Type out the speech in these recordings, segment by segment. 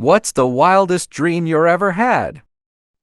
What's the wildest dream you ever had?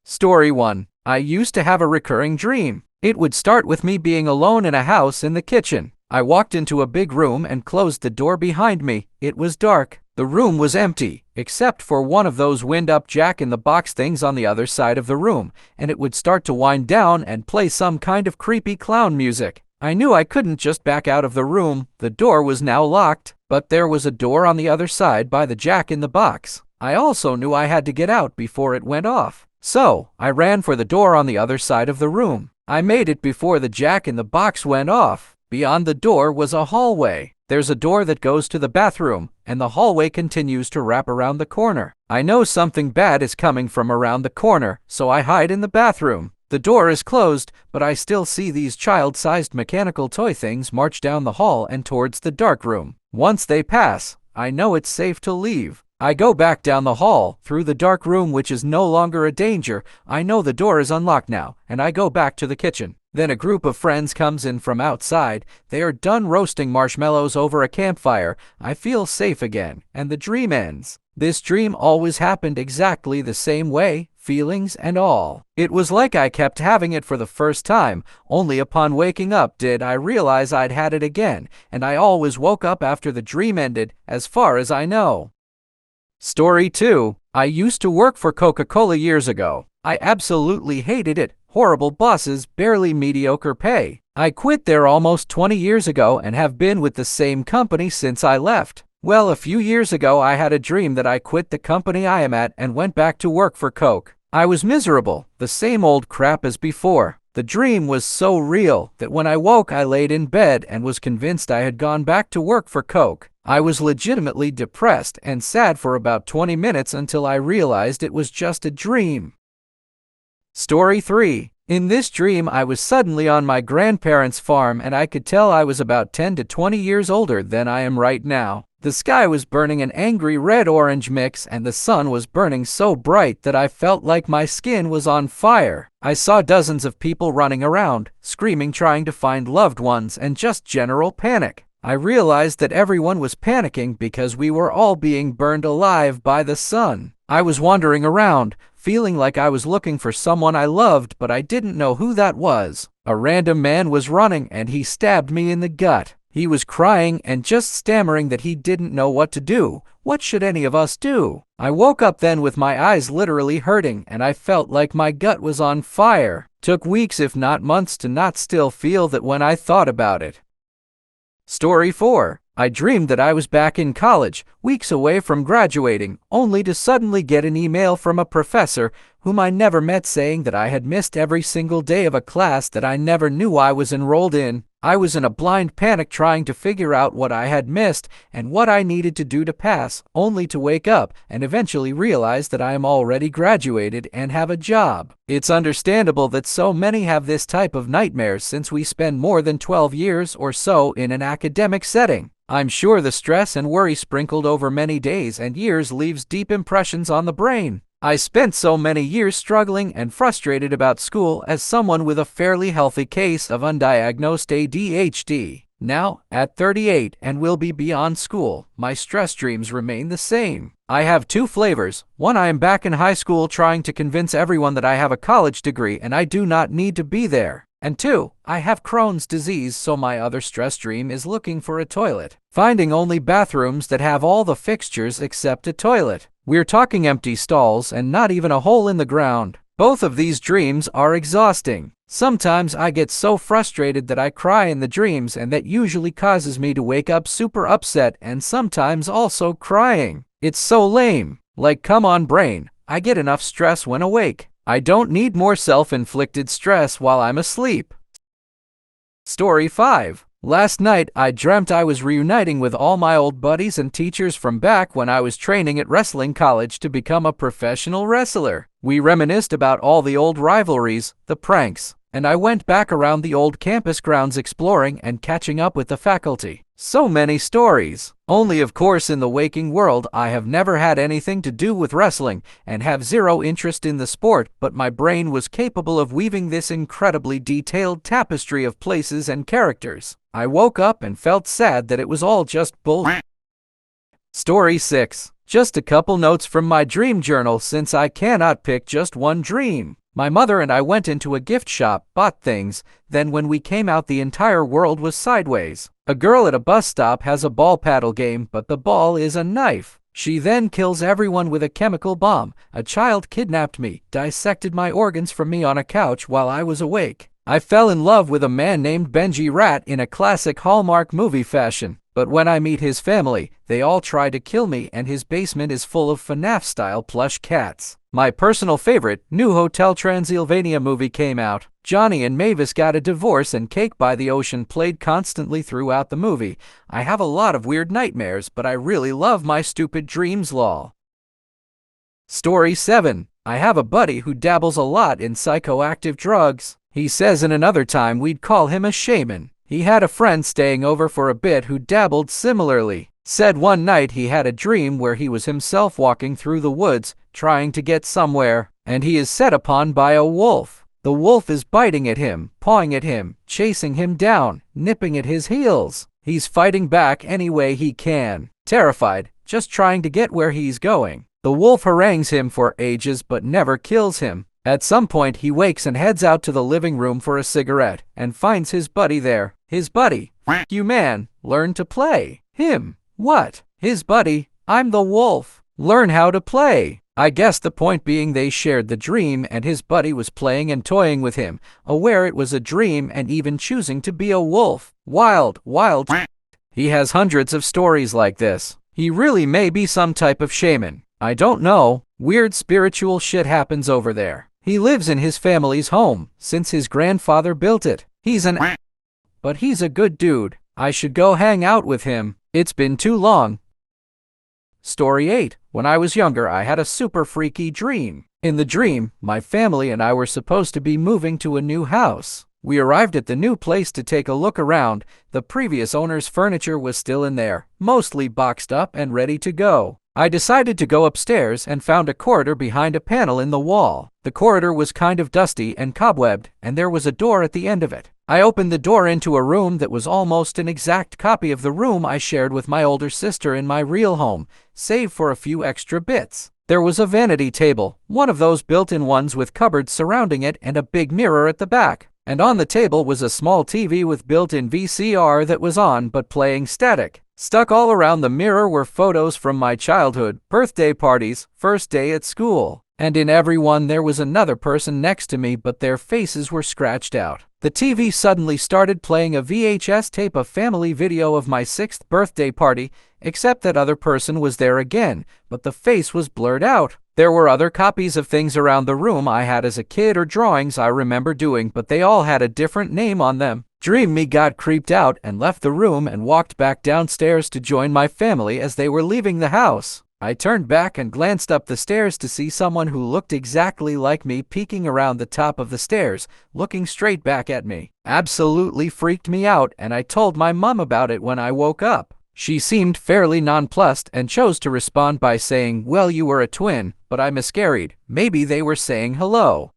Story 1. I used to have a recurring dream. It would start with me being alone in a house in the kitchen. I walked into a big room and closed the door behind me. It was dark. The room was empty, except for one of those wind-up jack-in-the-box things on the other side of the room, and it would start to wind down and play some kind of creepy clown music. I knew I couldn't just back out of the room. The door was now locked, but there was a door on the other side by the jack-in-the-box. I also knew I had to get out before it went off. So, I ran for the door on the other side of the room. I made it before the jack-in-the-box went off. Beyond the door was a hallway. There's a door that goes to the bathroom, and the hallway continues to wrap around the corner. I know something bad is coming from around the corner, so I hide in the bathroom. The door is closed, but I still see these child-sized mechanical toy things march down the hall and towards the dark room. Once they pass, I know it's safe to leave. I go back down the hall, through the dark room, which is no longer a danger. I know the door is unlocked now, and I go back to the kitchen. Then a group of friends comes in from outside. They are done roasting marshmallows over a campfire. I feel safe again, and the dream ends. This dream always happened exactly the same way, feelings and all. It was like I kept having it for the first time. Only upon waking up did I realize I'd had it again, and I always woke up after the dream ended, as far as I know. Story 2. I used to work for Coca-Cola years ago. I absolutely hated it. Horrible bosses, barely mediocre pay. I quit there almost 20 years ago and have been with the same company since I left. Well, a few years ago I had a dream that I quit the company I am at and went back to work for Coke. I was miserable, the same old crap as before. The dream was so real that when I woke I laid in bed and was convinced I had gone back to work for Coke. I was legitimately depressed and sad for about 20 minutes until I realized it was just a dream. Story 3. In this dream I was suddenly on my grandparents' farm and I could tell I was about 10 to 20 years older than I am right now. The sky was burning an angry red-orange mix and the sun was burning so bright that I felt like my skin was on fire. I saw dozens of people running around, screaming, trying to find loved ones, and just general panic. I realized that everyone was panicking because we were all being burned alive by the sun. I was wandering around, feeling like I was looking for someone I loved, but I didn't know who that was. A random man was running and he stabbed me in the gut. He was crying and just stammering that he didn't know what to do. What should any of us do? I woke up then with my eyes literally hurting and I felt like my gut was on fire. Took weeks if not months to not still feel that when I thought about it. Story 4. I dreamed that I was back in college, weeks away from graduating, only to suddenly get an email from a professor whom I never met saying that I had missed every single day of a class that I never knew I was enrolled in. I was in a blind panic trying to figure out what I had missed and what I needed to do to pass, only to wake up and eventually realize that I am already graduated and have a job. It's understandable that so many have this type of nightmares since we spend more than 12 years or so in an academic setting. I'm sure the stress and worry sprinkled over many days and years leaves deep impressions on the brain. I spent so many years struggling and frustrated about school as someone with a fairly healthy case of undiagnosed ADHD. Now, at 38 and will be beyond school, my stress dreams remain the same. I have two flavors. One, I am back in high school trying to convince everyone that I have a college degree and I do not need to be there. And two, I have Crohn's disease, so my other stress dream is looking for a toilet. Finding only bathrooms that have all the fixtures except a toilet. We're talking empty stalls and not even a hole in the ground. Both of these dreams are exhausting. Sometimes I get so frustrated that I cry in the dreams, and that usually causes me to wake up super upset and sometimes also crying. It's so lame. Like, come on brain, I get enough stress when awake. I don't need more self-inflicted stress while I'm asleep. Story 5. Last night, I dreamt I was reuniting with all my old buddies and teachers from back when I was training at wrestling college to become a professional wrestler. We reminisced about all the old rivalries, the pranks, and I went back around the old campus grounds exploring and catching up with the faculty. So many stories. Only of course in the waking world I have never had anything to do with wrestling and have zero interest in the sport, but my brain was capable of weaving this incredibly detailed tapestry of places and characters. I woke up and felt sad that it was all just bull. Story 6. Just a couple notes from my dream journal since I cannot pick just one dream. My mother and I went into a gift shop, bought things, then when we came out the entire world was sideways. A girl at a bus stop has a ball paddle game, but the ball is a knife. She then kills everyone with a chemical bomb. A child kidnapped me, dissected my organs from me on a couch while I was awake. I fell in love with a man named Benji Rat in a classic Hallmark movie fashion. But when I meet his family, they all try to kill me and his basement is full of FNAF-style plush cats. My personal favorite, new Hotel Transylvania movie came out. Johnny and Mavis got a divorce and Cake by the Ocean played constantly throughout the movie. I have a lot of weird nightmares, but I really love my stupid dreams lol. Story 7. I have a buddy who dabbles a lot in psychoactive drugs. He says in another time we'd call him a shaman. He had a friend staying over for a bit who dabbled similarly. Said one night he had a dream where he was himself walking through the woods, trying to get somewhere, and he is set upon by a wolf. The wolf is biting at him, pawing at him, chasing him down, nipping at his heels. He's fighting back any way he can. Terrified, just trying to get where he's going. The wolf harangues him for ages but never kills him. At some point he wakes and heads out to the living room for a cigarette, and finds his buddy there. His buddy, you man, learn to play. Him, what? His buddy, I'm the wolf. Learn how to play. I guess the point being they shared the dream and his buddy was playing and toying with him, aware it was a dream and even choosing to be a wolf. Wild, wild. He has hundreds of stories like this. He really may be some type of shaman. I don't know. Weird spiritual shit happens over there. He lives in his family's home, since his grandfather built it. He's an but he's a good dude. I should go hang out with him. It's been too long. Story 8. When I was younger, I had a super freaky dream. In the dream, my family and I were supposed to be moving to a new house. We arrived at the new place to take a look around. The previous owner's furniture was still in there, mostly boxed up and ready to go. I decided to go upstairs and found a corridor behind a panel in the wall. The corridor was kind of dusty and cobwebbed, and there was a door at the end of it. I opened the door into a room that was almost an exact copy of the room I shared with my older sister in my real home, save for a few extra bits. There was a vanity table, one of those built-in ones with cupboards surrounding it and a big mirror at the back. And on the table was a small TV with built-in VCR that was on but playing static. Stuck all around the mirror were photos from my childhood, birthday parties, first day at school. And in every one there was another person next to me, but their faces were scratched out. The TV suddenly started playing a VHS tape of family video of my 6th birthday party, except that other person was there again, but the face was blurred out. There were other copies of things around the room I had as a kid or drawings I remember doing, but they all had a different name on them. Dream me got creeped out and left the room and walked back downstairs to join my family as they were leaving the house. I turned back and glanced up the stairs to see someone who looked exactly like me peeking around the top of the stairs, looking straight back at me. Absolutely freaked me out, and I told my mom about it when I woke up. She seemed fairly nonplussed and chose to respond by saying, "Well, you were a twin," but I miscarried. Maybe they were saying hello.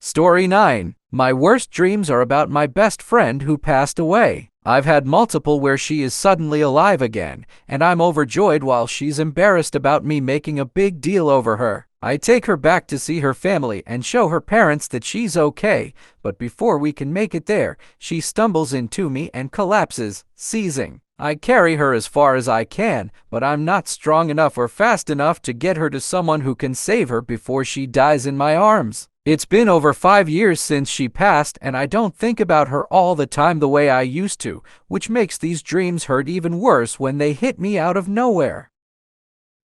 Story 9. My worst dreams are about my best friend who passed away. I've had multiple where she is suddenly alive again, and I'm overjoyed while she's embarrassed about me making a big deal over her. I take her back to see her family and show her parents that she's okay, but before we can make it there, she stumbles into me and collapses, seizing. I carry her as far as I can, but I'm not strong enough or fast enough to get her to someone who can save her before she dies in my arms. It's been over 5 years since she passed, and I don't think about her all the time the way I used to, which makes these dreams hurt even worse when they hit me out of nowhere.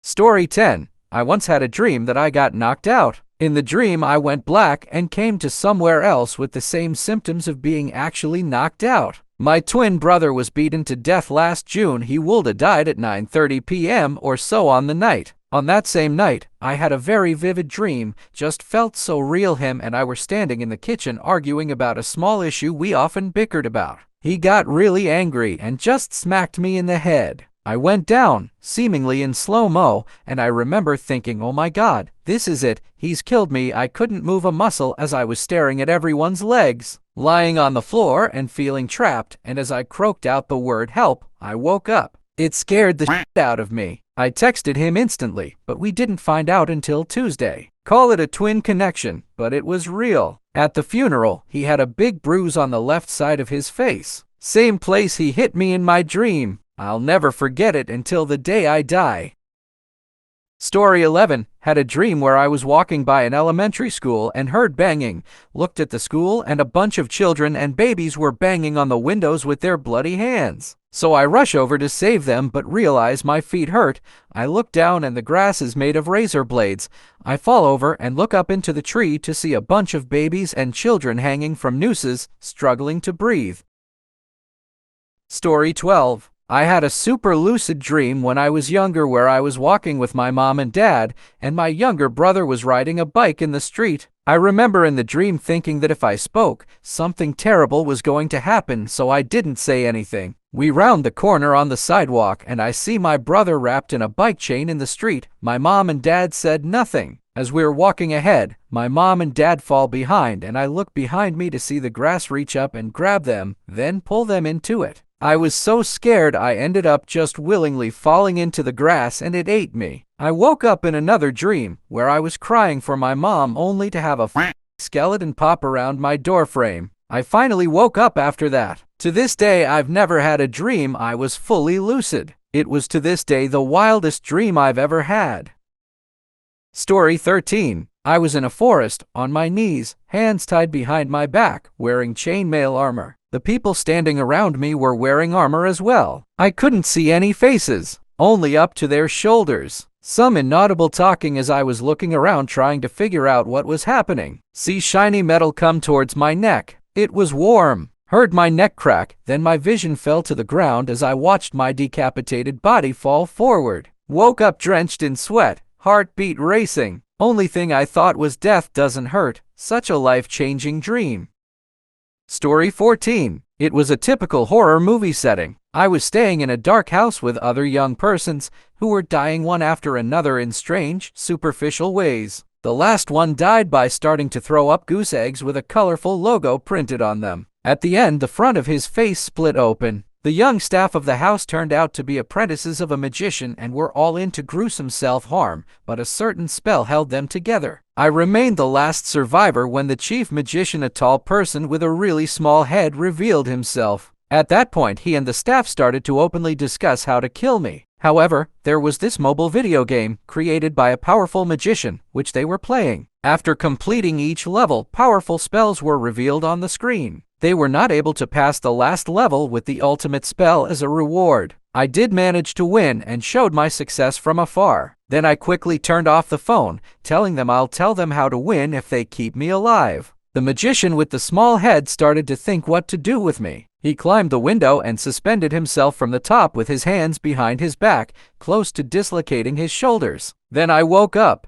Story 10. I once had a dream that I got knocked out. In the dream, I went black and came to somewhere else with the same symptoms of being actually knocked out. My twin brother was beaten to death last June. He woulda died at 9:30 p.m. or so on the night. On that same night, I had a very vivid dream, just felt so real. Him and I were standing in the kitchen arguing about a small issue we often bickered about. He got really angry and just smacked me in the head. I went down, seemingly in slow-mo, and I remember thinking, oh my God, this is it, he's killed me. I couldn't move a muscle as I was staring at everyone's legs, lying on the floor and feeling trapped, and as I croaked out the word help, I woke up. It scared the shit out of me. I texted him instantly, but we didn't find out until Tuesday. Call it a twin connection, but it was real. At the funeral, he had a big bruise on the left side of his face. Same place he hit me in my dream. I'll never forget it until the day I die. Story 11. Had a dream where I was walking by an elementary school and heard banging. Looked at the school and a bunch of children and babies were banging on the windows with their bloody hands. So I rush over to save them but realize my feet hurt. I look down and the grass is made of razor blades. I fall over and look up into the tree to see a bunch of babies and children hanging from nooses, struggling to breathe. Story 12. I had a super lucid dream when I was younger where I was walking with my mom and dad, and my younger brother was riding a bike in the street. I remember in the dream thinking that if I spoke, something terrible was going to happen, so I didn't say anything. We round the corner on the sidewalk and I see my brother wrapped in a bike chain in the street. My mom and dad said nothing. As we're walking ahead, my mom and dad fall behind and I look behind me to see the grass reach up and grab them, then pull them into it. I was so scared I ended up just willingly falling into the grass and it ate me. I woke up in another dream where I was crying for my mom only to have a skeleton pop around my doorframe. I finally woke up after that. To this day, I've never had a dream I was fully lucid. It was to this day the wildest dream I've ever had. Story 13. I was in a forest, on my knees, hands tied behind my back, wearing chainmail armor. The people standing around me were wearing armor as well. I couldn't see any faces, only up to their shoulders. Some inaudible talking as I was looking around trying to figure out what was happening. See shiny metal come towards my neck. It was warm. Heard my neck crack, then my vision fell to the ground as I watched my decapitated body fall forward. Woke up drenched in sweat, heartbeat racing. Only thing I thought was death doesn't hurt. Such a life-changing dream. Story 14. It was a typical horror movie setting. I was staying in a dark house with other young persons who were dying one after another in strange, superficial ways. The last one died by starting to throw up goose eggs with a colorful logo printed on them. At the end, the front of his face split open. The young staff of the house turned out to be apprentices of a magician and were all into gruesome self-harm, but a certain spell held them together. I remained the last survivor when the chief magician, a tall person with a really small head, revealed himself. At that point, he and the staff started to openly discuss how to kill me. However, there was this mobile video game created by a powerful magician, which they were playing. After completing each level, powerful spells were revealed on the screen. They were not able to pass the last level with the ultimate spell as a reward. I did manage to win and showed my success from afar. Then I quickly turned off the phone, telling them I'll tell them how to win if they keep me alive. The magician with the small head started to think what to do with me. He climbed the window and suspended himself from the top with his hands behind his back, close to dislocating his shoulders. Then I woke up.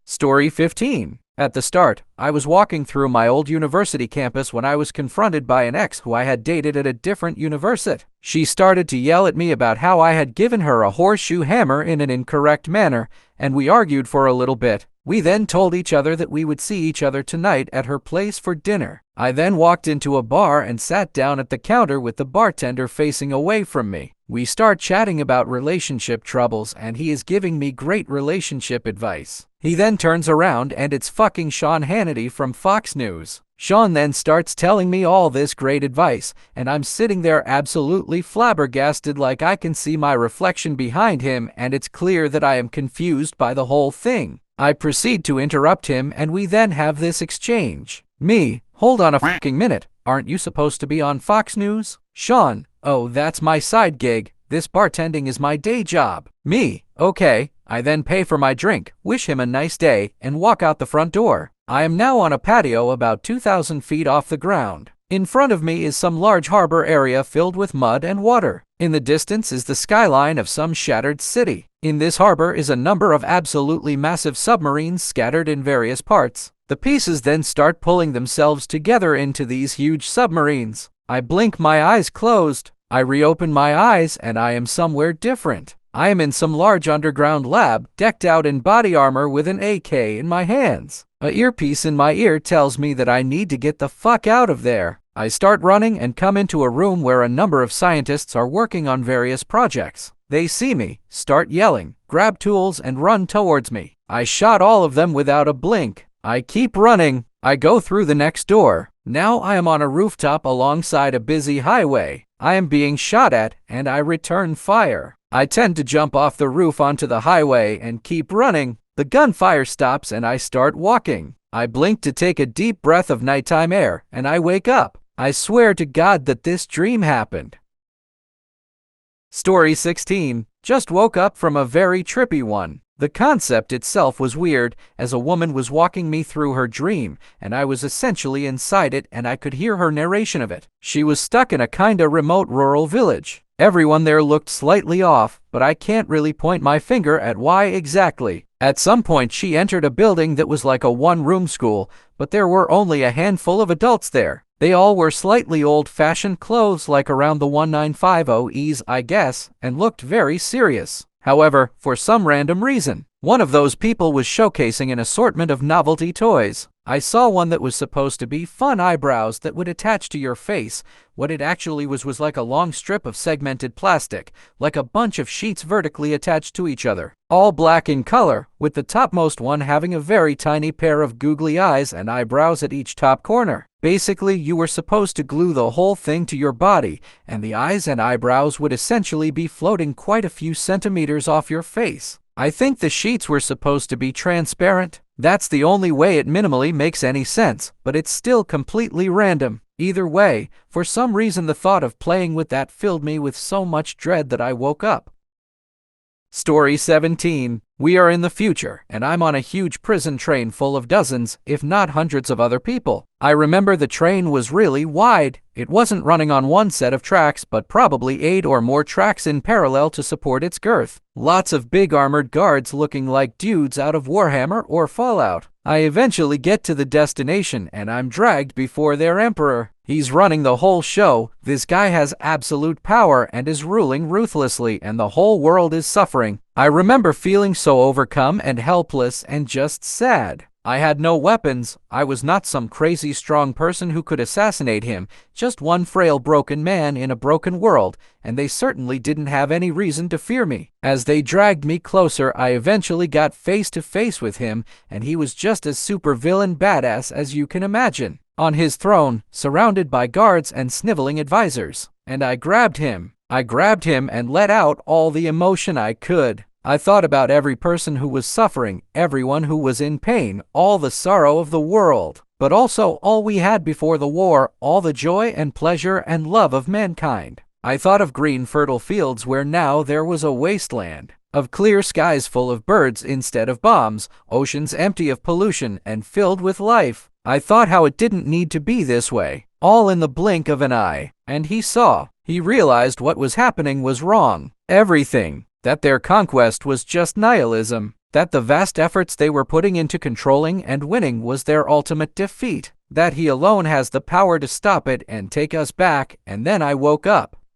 Story 15. At the start, I was walking through my old university campus when I was confronted by an ex who I had dated at a different university. She started to yell at me about how I had given her a horseshoe hammer in an incorrect manner, and we argued for a little bit. We then told each other that we would see each other tonight at her place for dinner. I then walked into a bar and sat down at the counter with the bartender facing away from me. We start chatting about relationship troubles and he is giving me great relationship advice. He then turns around and it's fucking Sean Hannity from Fox News. Sean then starts telling me all this great advice, and I'm sitting there absolutely flabbergasted like I can see my reflection behind him and it's clear that I am confused by the whole thing. I proceed to interrupt him and we then have this exchange. Me, hold on a fucking minute, aren't you supposed to be on Fox News? Sean, oh that's my side gig, this bartending is my day job. Me, okay, I then pay for my drink, wish him a nice day, and walk out the front door. I am now on a patio about 2,000 feet off the ground. In front of me is some large harbor area filled with mud and water. In the distance is the skyline of some shattered city. In this harbor is a number of absolutely massive submarines scattered in various parts. The pieces then start pulling themselves together into these huge submarines. I blink my eyes closed. I reopen my eyes and I am somewhere different. I am in some large underground lab, decked out in body armor with an AK in my hands. A earpiece in my ear tells me that I need to get the fuck out of there. I start running and come into a room where a number of scientists are working on various projects. They see me, start yelling, grab tools and run towards me. I shot all of them without a blink. I keep running. I go through the next door. Now I am on a rooftop alongside a busy highway. I am being shot at and I return fire. I tend to jump off the roof onto the highway and keep running. The gunfire stops and I start walking. I blink to take a deep breath of nighttime air and I wake up. I swear to God that this dream happened. Story 16. Just woke up from a very trippy one. The concept itself was weird, as a woman was walking me through her dream, and I was essentially inside it and I could hear her narration of it. She was stuck in a kinda remote rural village. Everyone there looked slightly off, but I can't really point my finger at why exactly. At some point she entered a building that was like a one-room school, but there were only a handful of adults there. They all wore slightly old-fashioned clothes like around the 1950s, I guess, and looked very serious. However, for some random reason, one of those people was showcasing an assortment of novelty toys. I saw one that was supposed to be fun eyebrows that would attach to your face. What it actually was like a long strip of segmented plastic, like a bunch of sheets vertically attached to each other, all black in color, with the topmost one having a very tiny pair of googly eyes and eyebrows at each top corner. Basically, you were supposed to glue the whole thing to your body, and the eyes and eyebrows would essentially be floating quite a few centimeters off your face. I think the sheets were supposed to be transparent. That's the only way it minimally makes any sense, but it's still completely random. Either way, for some reason the thought of playing with that filled me with so much dread that I woke up. Story 17. We are in the future, and I'm on a huge prison train full of dozens, if not hundreds of other people. I remember the train was really wide. It wasn't running on one set of tracks, but probably 8 or more tracks in parallel to support its girth. Lots of big armored guards looking like dudes out of Warhammer or Fallout. I eventually get to the destination, and I'm dragged before their emperor. He's running the whole show. This guy has absolute power and is ruling ruthlessly, and the whole world is suffering. I remember feeling so overcome and helpless and just sad. I had no weapons. I was not some crazy strong person who could assassinate him, just one frail broken man in a broken world, and they certainly didn't have any reason to fear me. As they dragged me closer, I eventually got face to face with him, and he was just as supervillain badass as you can imagine. On his throne, surrounded by guards and sniveling advisors. And I grabbed him. And let out all the emotion I could. I thought about every person who was suffering, everyone who was in pain, all the sorrow of the world, but also all we had before the war, all the joy and pleasure and love of mankind. I thought of green fertile fields where now there was a wasteland, of clear skies full of birds instead of bombs, oceans empty of pollution and filled with life. I thought how it didn't need to be this way, all in the blink of an eye. And he saw. He realized what was happening was wrong. Everything. That their conquest was just nihilism. That the vast efforts they were putting into controlling and winning was their ultimate defeat. That he alone has the power to stop it and take us back. And then I woke up.